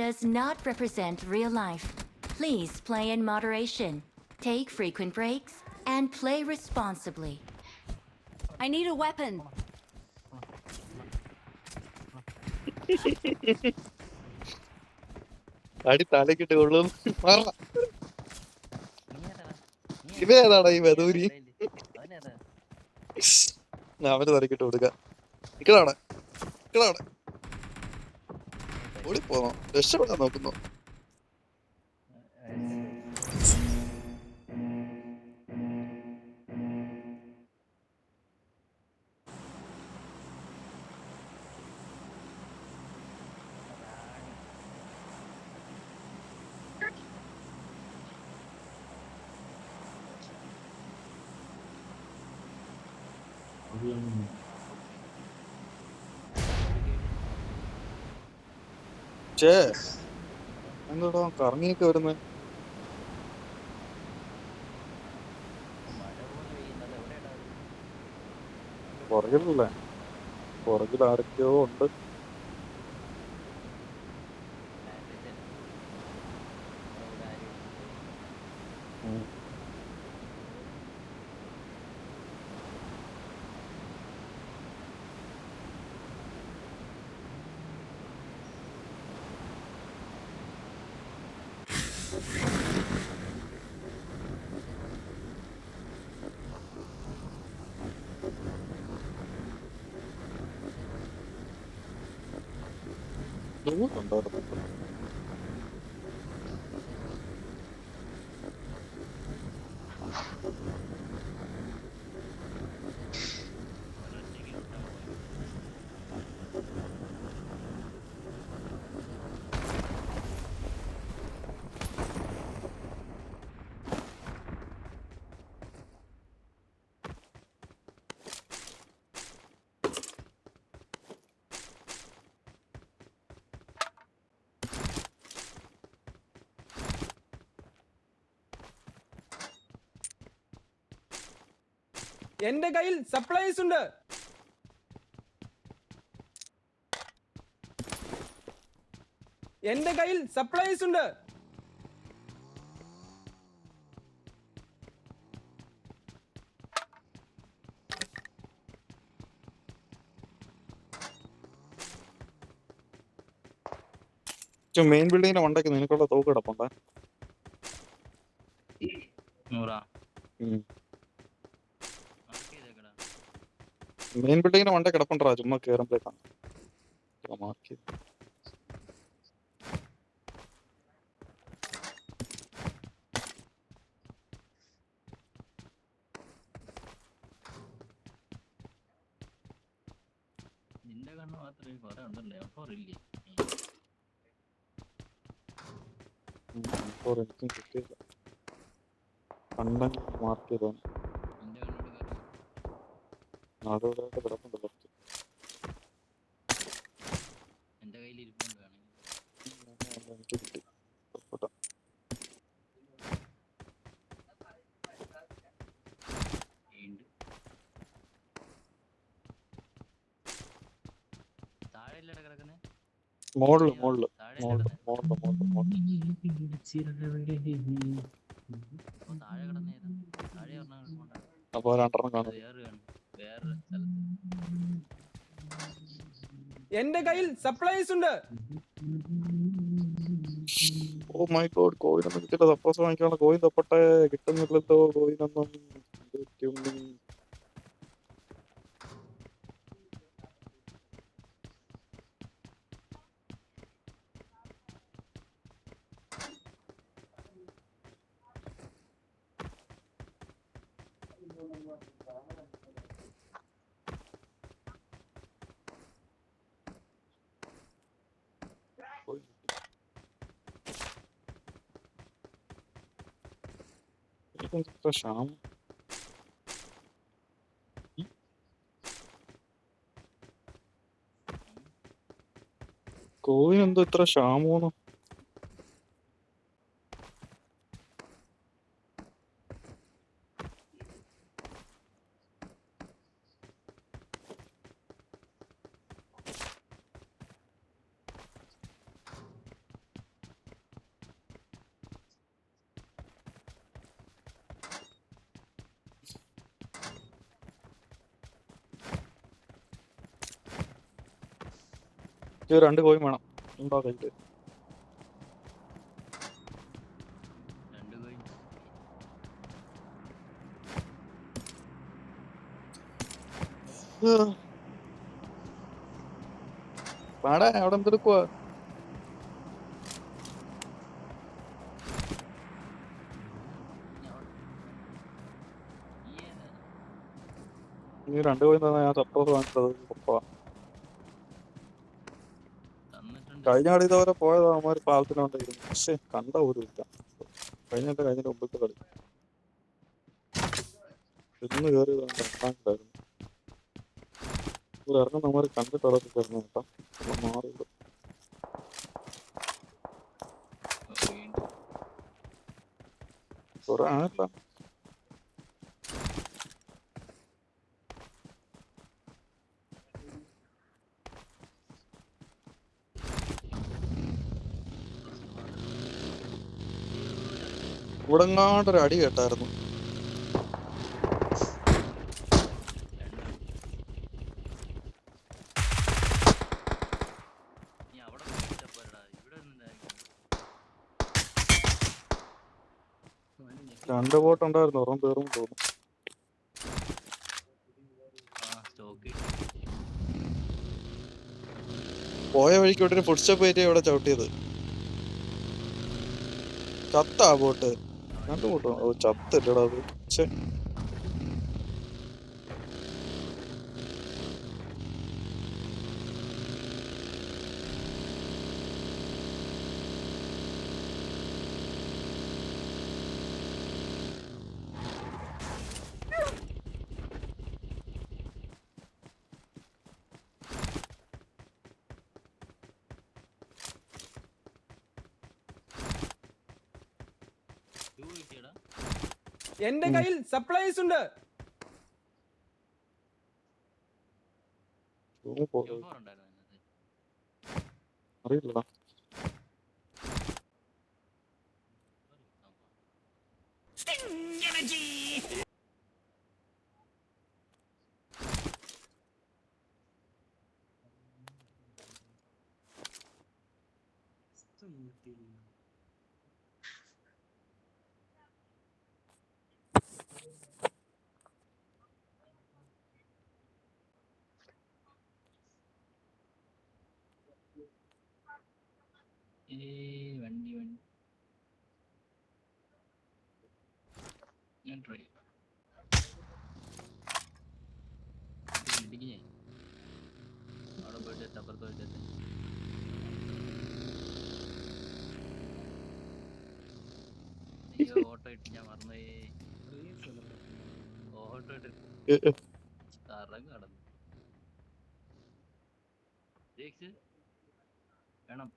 does not represent real life. Please play in moderation, take frequent breaks, and play responsibly. I need a weapon. അടി തലക്കിട്ട് കൊള്ളും. ഇതേതാടാ ഈ വെതൂരി? അവന് തലക്കിട്ട് കൊടുക്ക. ഇക്കടാണ് ഓടിപ്പോന്നോ, രക്ഷപ്പെടാൻ നോക്കുന്നു. ചേ എന്താടാ കറങ്ങിയൊക്കെ വരുന്നേ? പുറകിലല്ലേ? പുറകിൽ ആരൊക്കെയോ ഉണ്ട്. ഉണ്ടായിരുന്നു. എന്റെ കയ്യിൽ സപ്ലൈസ് ഉണ്ട്. എന്റെ കയ്യിൽ സപ്ലൈസ് ഉണ്ട്. മെയിൻ ബിൽഡിങ്ങിന്റെ മണ്ടയ്ക്ക് നിനക്കുള്ള തോക്ക് കിടപ്പുണ്ടേ. മെയിൻ ബിൽഡിങ്ങിന്റെ മണ്ടേ കിടപ്പുണ്ടാ, ചുമ്മാ കേറുമ്പോഴേക്കാണ് മാർക്ക്. നിന്റെ കണ്ണ് മാത്രമേ കുറെ ഉണ്ടല്ലേ, ഇല്ലേ? എനിക്കും കിട്ടിയില്ല. കണ്ടെങ്കിൽ മാർക്ക് ചെയ്താണ്. നാടുകളായിട്ട് കിടപ്പുണ്ട് കുറച്ച്. എന്റെ കയ്യിൽ ഇരിപ്പുണ്ട്, എനിക്ക് കിട്ടി. മോളില് അപ്പൊ രണ്ടെണ്ണം കാണും. എന്റെ കയ്യിൽ സപ്ലൈസ് ഉണ്ട്. ഓ മൈ ഗോഡ്, കോയിനൊന്നും കിട്ടില്ല. സപ്രസ് വാങ്ങിക്കാനുള്ള കോയിൻ തപ്പട്ടെ, കിട്ടുന്നില്ലല്ലോ കോയിനൊന്നും. ക്ഷാമം. കോയിൻ എന്തോ ഇത്ര ക്ഷാമോന്ന്? എനിക്ക് 2 കോയിൻ വേണം. ഉണ്ടോ കയ്യില്? 2 കോയിൻ. പാടാ അവിടെ എന്തെടുക്കുവാ? നീ 2 കോയിൻ തന്നെ ഞാൻ സപ്പോസ് വാങ്ങിച്ചത്. തന്നിട്ടുണ്ട്. കഴിഞ്ഞ കളി ഇതുവരെ പോയത് അവന്മാർ പാലത്തിനോണ്ടായിരുന്നു. പക്ഷെ കണ്ട പോലും ഇല്ല. കഴിഞ്ഞ മുമ്പത്തെ കളി ഇന്ന് കയറിയത് ഉണ്ടായിരുന്നു. ഇവിടെ ഇറങ്ങുന്ന അവന്മാർ കണ്ടിട്ട് അവിടെ കയറുന്ന കേട്ടോ. മാറില്ല. കുറെ ആയില്ല. ഇവിടെങ്ങാണ്ടൊരു അടി കേട്ടായിരുന്നു. രണ്ട് ബോട്ട് ഉണ്ടായിരുന്നു. ഒരെണ്ണം തീർന്നു തോന്നുന്നു. പോയ വഴിക്ക് ഇവിടെ ഒരു ഫുഡ് സ്റ്റെപ്പ് കയറ്റി ഇവിടെ ചവിട്ടിയത്. ചത്താ ബോട്ട്. 2 ബോട്ടോ? ഓ ചത്തില്ലടാ അത്. പക്ഷെ എന്റെ കയ്യിൽ സപ്ലൈസ് ഉണ്ട്. അറിയില്ലടാ. വണ്ടി ഞാൻ ട്രൈ ഇടിക്കേ അവിടെ പോയിട്ട് അപ്പുറത്ത് പോയിട്ട് ഓട്ടോ ഇട്ട് ഞാൻ മറന്നുപോയി. ഓട്ടോ ഇട്ട് കറങ്ങ് കടന്നു. വേണം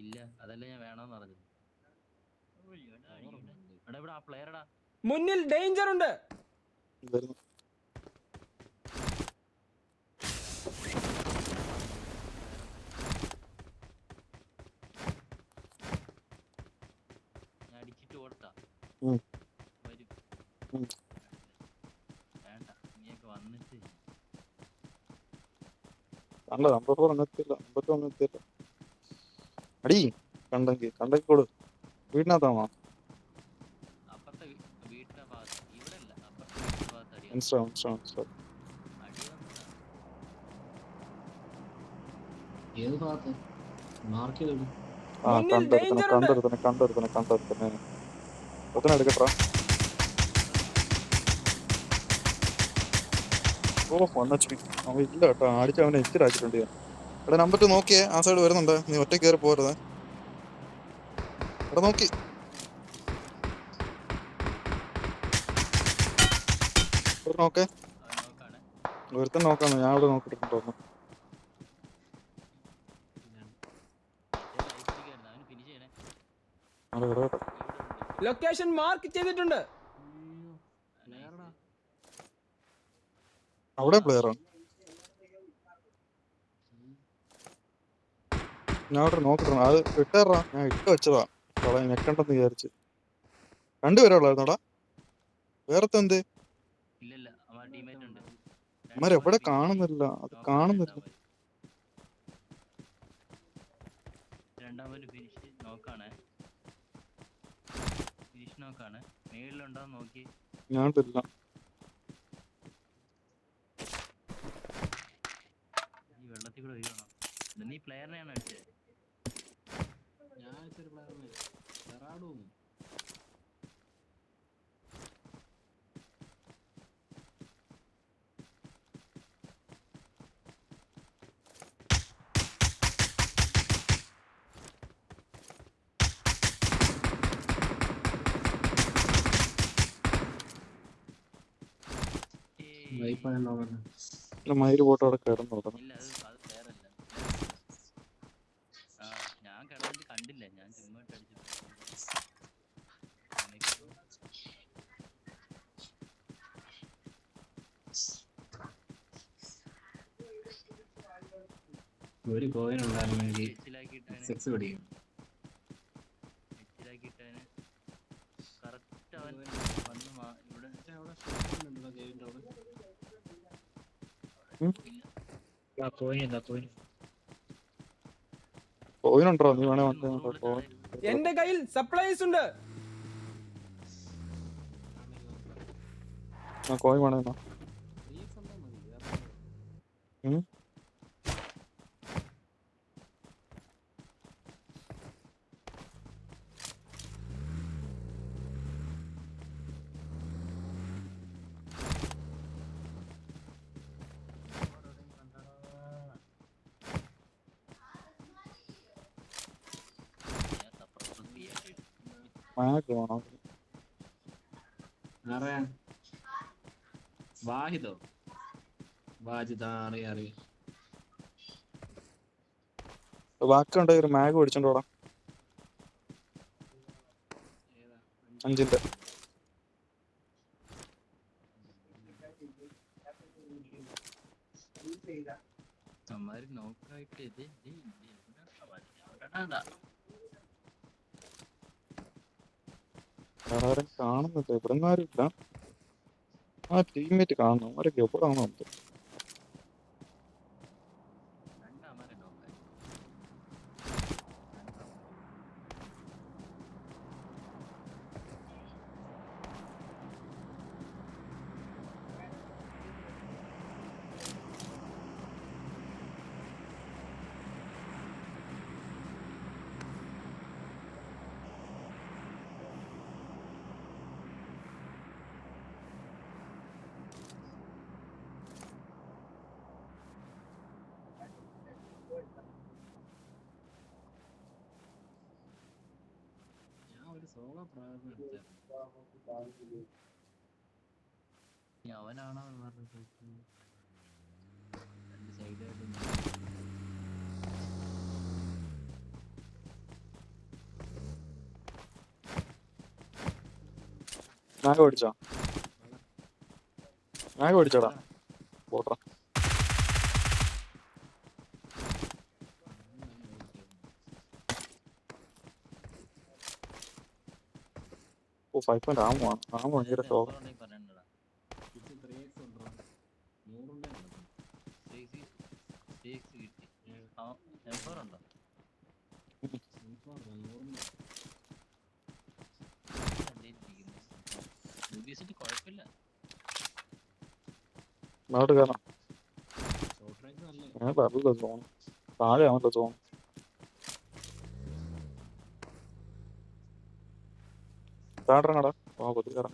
ഇല്ല, അതല്ല ഞാൻ വേണമെന്ന് പറഞ്ഞത്. എടാ ഇവിടെ ആ പ്ലെയറടാ. മുന്നിൽ ഡേഞ്ചർ ഉണ്ട്. ഞാൻ അടിച്ചിട്ട് ഓടട്ടാ. വരും. വേണ്ട, നീയൊക്കെ വന്നിട്ട് അല്ല 54 എത്തില്ല. 51 എത്തില്ല. അടി കണ്ടെങ്കിൽ കൊടു. വീടിനകത്താണോ? അപ്പുറത്തെ വീട്ടിന്റെ ഭാഗത്ത്. ഇവിടെ അല്ല, അപ്പുറത്തെ വീട്ടിന്റെ ഭാഗത്ത് അടി. മനസ്സിലാവും. ഏത് ഭാഗത്ത് മാർക്ക് ചെയ്തു? ആ മുന്നിൽ danger ഉണ്ട്. കണ്ടെടുത്തനെ. എടുക്കട്ടാ. ഓ 1 HP. അവൻ ഇല്ല കേട്ടോ. അടിച്ച് അവനെ എച്ചിലാക്കിയിട്ടുണ്ട് ഞാൻ. എടാ നമ്പർ 2 നോക്കിയേ. ആ സൈഡ് വരുന്നുണ്ട്. നീ ഒറ്റ കയറി പോരുത്. എടാ നോക്കി. നോക്കേ. ഒരുത്തൻ നോക്കാന്ന്. ഞാൻ ഇവിടെ നോക്കിട്ടുണ്ടോ? ലൊക്കേഷൻ മാർക്ക് ചെയ്തിട്ടുണ്ട്. അവിടെ പ്ലെയറാണ്. ഞാൻ അവിടെ നോക്കിട്ടുണ്ട്. അത് ഇട്ടേറാ. ഞാൻ ഇട്ട് വെച്ചതാ. നെക്കണ്ടെന്ന് വിചാരിച്ച്. 2 പേരെ ഉള്ളായിരുന്നോടാ. വേറത്തെ എന്ത് ഇല്ലല്ല അവൻ ടീമേറ്റ് ഉണ്ട്. ഇവന്മാരെവിടെ finish കാണുന്നില്ല, അത് knock ആണ് കാണുന്നില്ല. രണ്ടാമത് ഫിനിഷ് നോക്കാണ്. ഫിനിഷ് നോക്കാണ്. മേളിലുണ്ടോ നോക്കി. ഞാനില്ല. ഈ വെള്ളത്തിൽ കൂടെ ഒഴിയണം. നീ പ്ലെയറിനെയാണ് അടിച്ചത്. ഞാൻ അയച്ചൊരു പ്ലെയറിന് സെറാഡും വൈപ്പാണോ മയില് പോട്ട് അവിടെ കിടന്നു. ഇല്ല അത് പ്ലെയർ അല്ല. ആ ഞാൻ കിടന്നിട്ട് കണ്ടില്ല. ഞാൻ ചുമ്മാ അടിച്ചു. ഒരു കോയിൻ ഉണ്ടായിരുന്നെങ്കിൽ സെക്സ് പിടിക്കും. എച്ചിലാക്കിയിട്ടതിന് കറക്റ്റ് അവൻ വന്ന് ഇവിടെ അവിടെ ഷോപ്പ് ഉണ്ടോ ഗെയിമിന്റെ അവിടെ? കോയിനുണ്ടോ? നീ വേണേ എന്റെ കയ്യിൽ സപ്ലൈസ് ഉണ്ട്. കോയിൻ വേണേ. ആരാ? വാഹിദോ? വാജിദ് അറിയാം. ബാക്കിയുണ്ട് ഒരു മാഗ് മേടിച്ചോണ്ടോടാ. 5 അമ്മാര് നോക്കായിട്ട് ആരും കാണുന്നില്ല. ഇവിടെ ആരും ഇല്ല. ആ ടീമേറ്റ് കാണുന്നു. അവരൊക്കെ എവിടാണോ എന്തോ. ഞാൻ ഒരു സോളോ പ്രായം അവനാണോ പറഞ്ഞത്? രണ്ട് സൈഡായിട്ട് മാഗ് മേടിച്ചോ? മാഗ് മേടിച്ചോടാ. പോട്ടാ. ഓ 5 ആമോ ഭയങ്കര ഷോക്ക്. കുഴപ്പമില്ല. ഇങ്ങോട്ട് കയറാം. ഞാൻ പറഞ്ഞില്ല സോൺ താഴെ ആണല്ലോ സോൺ. താഴെടാ. ആ പതി കയറാം.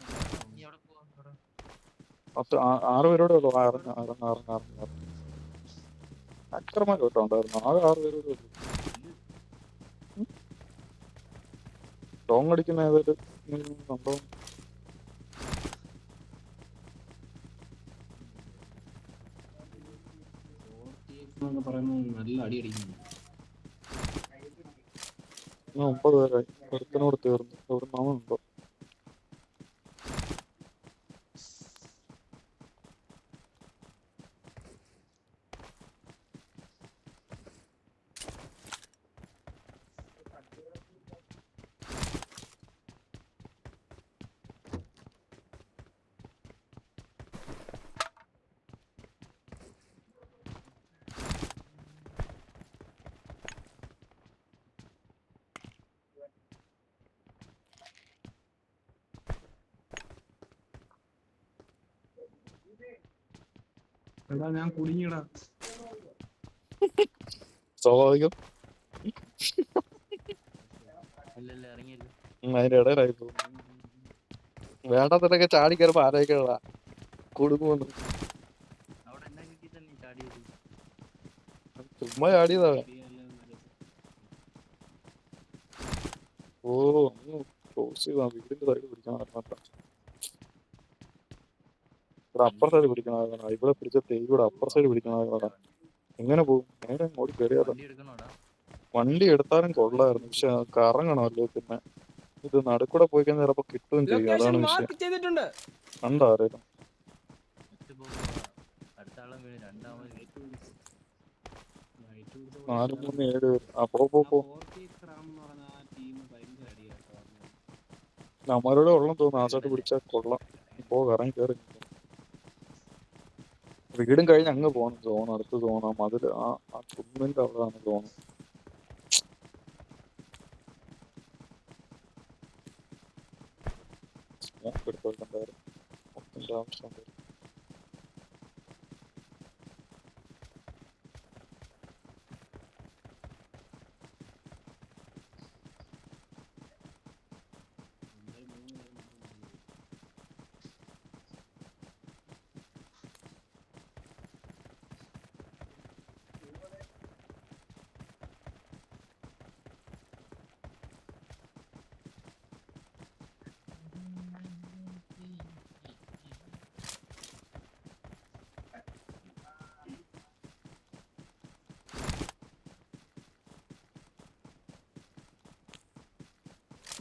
6 പേരോടെ ഉള്ളു. അക്രമം കേട്ടോ ഉണ്ടായിരുന്നു. ആകെ 6 പേരോടെ ഉള്ളു. സോങ് അടിക്കുന്ന ഏതൊരു സംഭവം. നല്ല അടി അടിക്കുന്നു. 9 പേരായി. ഒരുത്തനോട് തീർന്നു. ഒരു നാമുണ്ടോ? എടാ ഞാൻ കുടുങ്ങിയടാ. സ്വാഭാവികം. ഇല്ലല്ല ഇറങ്ങിയല്ലോ. അതിന്റെ ഇടയിലായി പോകും. വേണ്ടാത്തതൊക്കെ ചാടി കയറുമ്പോ ആലോചിക്കണ കുടുങ്ങുമെന്ന്. അവിടെ എന്നാ കിട്ടി തന്നെ ചാടിയത്? ചുമ്മാ ചാടിയതാ. ഓ ഒന്ന് ക്ലോസ് ചെയ്താ വീടിന്റെ സൈഡ് പിടിക്കണം. ഇവിടെ അപ്പർ സൈഡ് പിടിക്കണ ഇവിടെ പിടിച്ച ഇവിടെ അപ്പർ സൈഡ് പിടിക്കണ. എങ്ങനെ പോകും? നേരെ ഓടി കയറിയാലോ. വണ്ടി എടുക്കണോടാ? വണ്ടി എടുത്താലും കൊള്ളായിരുന്നു, പക്ഷെ കറങ്ങണമല്ലോ. പിന്നെ ഇത് നടുക്കൂടെ പോയി കഴിഞ്ഞാൽ ചിലപ്പോ കിട്ടുകയും ചെയ്യും. ലൊക്കേഷൻ അതാണ് വിഷയം. മാർക്ക് ചെയ്തിട്ടുണ്ട്. കണ്ടോ ആരേലും? അടുത്ത ആളും വീണ് രണ്ടാമത് 4, 3, 7 പേര്. പോ നമ്മളുടെ ഉള്ളം തോന്നുന്നു. ആ സൈഡ് പിടിച്ചാൽ കൊള്ളാം. കറങ്ങി കയറി. വീടും കഴിഞ്ഞ് അങ്ങ് പോകണം. സോൺ അടുത്ത് സോൺ. ആ മതിൽ ആ കുന്നിന്റെ അവിടെയാണ് സോൺ. സ്മോക്ക് എടുത്തോണ്ടായിരുന്നു ആവശ്യം.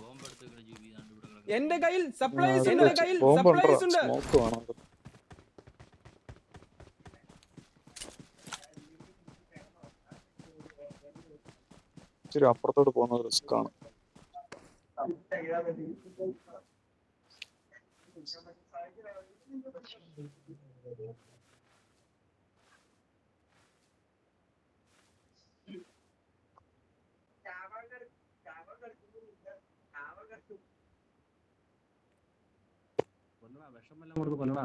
ബോംബ് എടുത്ത് ജൂബി ഇവിടെ കിടക്കുന്നു. എന്റെ കയ്യിൽ സപ്ലൈസ് ഉണ്ട്. സ്മോക്ക് വേണം. ഇച്ചിരി അപ്പുറത്തോട്ട് പോകുന്നത് റിസ്ക് ആണ്. വിഷമെല്ലാം കൊടുത്ത് കൊല്ലടാ.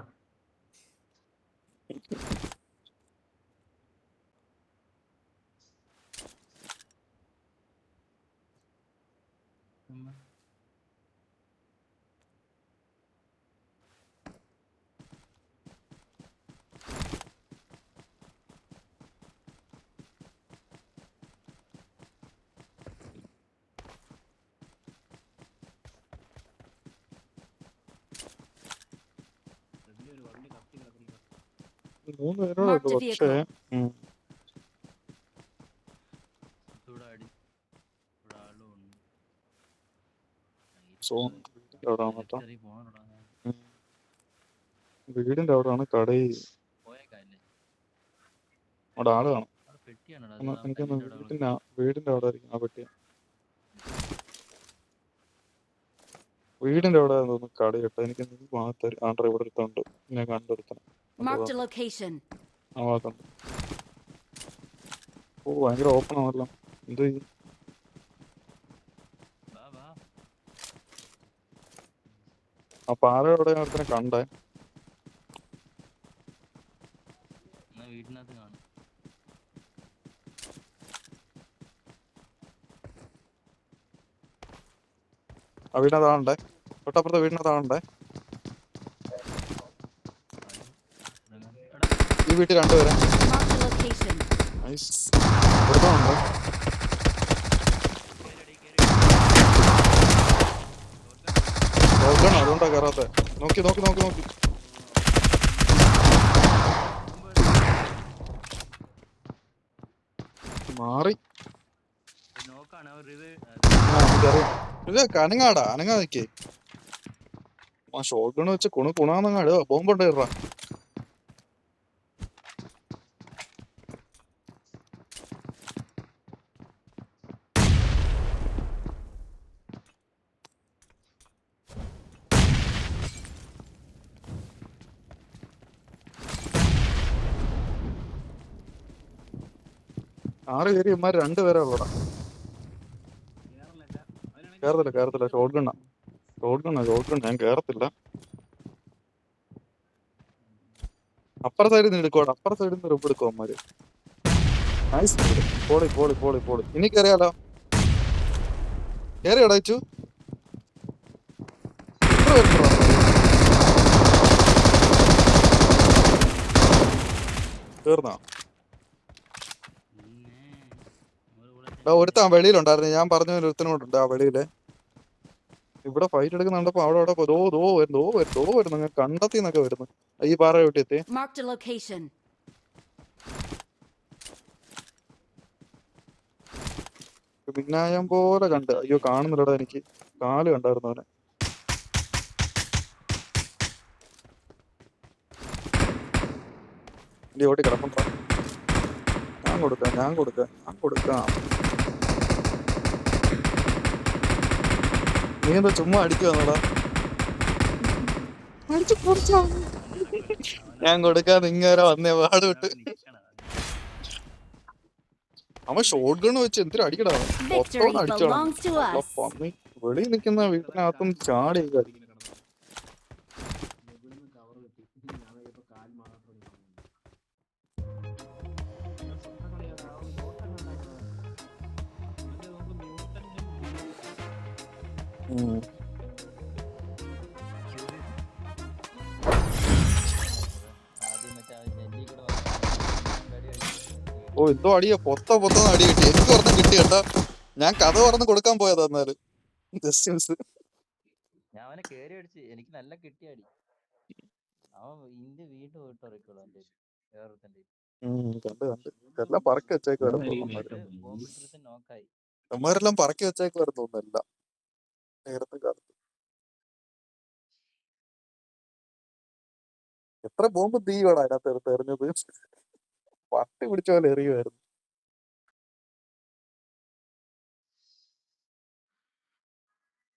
ഒരു വണ്ടി കത്തി കിടക്കുന്നു. 3 പേരോട് Marked a പക്ഷേ vehicle. ഇവിടെ അടി ഇവിടെ ആളും ഉണ്ട്. സോൺ വീടിന്റെ അവിടെ ആണ് കേട്ടോ. ചെറിയ പോകാനുള്ളതാ. വീടിന്റെ അവിടെയാണ് കടയിൽ. പോയേക്കല്ലേ അവിടെ ആള് കാണും. അവിടെ പെട്ടിയാണോടാ? എനിക്കൊന്ന് വീടിന്റെ അവിടെ ആയിരിക്കും ആ പെട്ടി. വീടിന്റെ അവിടെ തോന്നുന്നു കട കേട്ടോ. എനിക്ക് ഈ ഭാഗത്ത് ആണ്ടർ ഇവിടെ അടുത്തുണ്ട്. ഞാൻ കണ്ടെടുത്തണം. Marked a location. ആ ഭാഗത്തുണ്ട്. ഓ ഭയങ്കര ഓപ്പൺ ആണല്ലോ. എന്ത് ചെയ്യും? വാ വാ. ആ പാറയുടെ അടുത്തിനെ കണ്ടേ. എന്നാ വീട്ടിനകത്ത് കാണും. ആ വീടിനകത്താണ്ടേ. തൊട്ടപ്പുറത്തെ വീടിനകത്താണ്ടേ. ഈ വീട്ടിൽ 2 പേരെ. Marked a location. നൈസ്. ഇവിടുന്നുണ്ട്. അതുകൊണ്ടാ കയറാത്തെ. നോക്കി മാറി. നോക്കാണ് അവർ എനിക്കറിയാം. ഇത് അനങ്ങാടാ. അനങ്ങാ നിക്കേ. ആ ഷോട്ട് ഗൺ വെച്ച് കുണാന്നങ്ങാട് ബോംബുണ്ടായിട്ടാ. ആറ് കയറി ഇമാർ 2 പേരാ ഉള്ളടാ. കയറത്തില്ല. ഷോട്ട് ഗണ്ണാ. ഞാൻ കേറത്തില്ല. അപ്പുറ സൈഡിൽ നിന്ന് എടുക്കോട്ടെ, അപ്പുറ സൈഡിൽ നിന്ന് റിപ്പ് എടുക്കും അവന്മാര്. നൈസ്. പോളി പോളി പോളി പോളി. ഇനി കയറിയാലോ? കയറി അടച്ചു. തീർന്നോ? ഒരുത്താൻ വെളിയിലുണ്ടായിരുന്നു, ഞാൻ പറഞ്ഞ ഒരുത്തനോടുണ്ട് ആ വെളിയില്. ഇവിടെ ഫൈറ്റ് എടുക്കുന്നുണ്ടപ്പോ അവിടെ വരുന്നു. അങ്ങനെ കണ്ടെത്തിന്നൊക്കെ വരുന്നു. ഈ പാറ വിട്ടി എത്തി. Marked a location. പിന്നായം പോലെ കണ്ട്. അയ്യോ കാണുന്നില്ലടാ, എനിക്ക് കാല് കണ്ടായിരുന്നു അവനെ. എന്റെ ഓട്ടി കിടപ്പുണ്ടോ? ഞാൻ കൊടുക്കാം. നീ എന്താ ചുമ്മാ അടിക്കുവാന്നോടാ? ഞാൻ കൊടുക്കാതെ ഇങ്ങനെ വന്നേ പാട് വിട്ട്. അവൻ ഷോട്ട് ഗൺ വെച്ച് എന്തിനാ അടിക്കടാ? Victory മൊത്തം അടിച്ചോളാം. belongs to us. വെളിയിൽ നിൽക്കുന്ന വീട്ടിനകത്തും ചാടി കളി. ഇവിടുന്ന് കവർ കിട്ടി. ഞാൻ ഇപ്പൊ കാൽ മാത്രം ഓ എന്തോ അടിയാ, പൊത്തന്ന് അടി കിട്ടി. എനിക്ക് പറഞ്ഞ കിട്ടി കേട്ടാ. ഞാൻ കഥ പറഞ്ഞ് കൊടുക്കാൻ പോയതാ. എന്നാലും ജസ്റ്റ് മിസ്. ഞാൻ അവനെ കേറി അടിച്ച്, എനിക്ക് നല്ല കിട്ടിയാടി. അവൻ ഇന്റെ വീണ്ടും പോയിട്ട് ഇറക്കുള്ളൂ എന്റെ വേറൊരുത്തന്റെ കണ്ട് എല്ലാം പറക്കി വെച്ചേക്കുവായിരുന്നു. ബോംബിട്ടിരുത്ത് നോക്കായി. അമ്മമാരെല്ലാം പറക്കി വെച്ചേക്കുവായിരുന്നു തോന്നുന്നല്ല നേരത്തെ കാലത്ത്. എത്ര ബോംബ് തീ വേണം അതിനകത്ത് എറിഞ്ഞത്. പട്ടി പിടിച്ച പോലെ എറിയുമായിരുന്നു.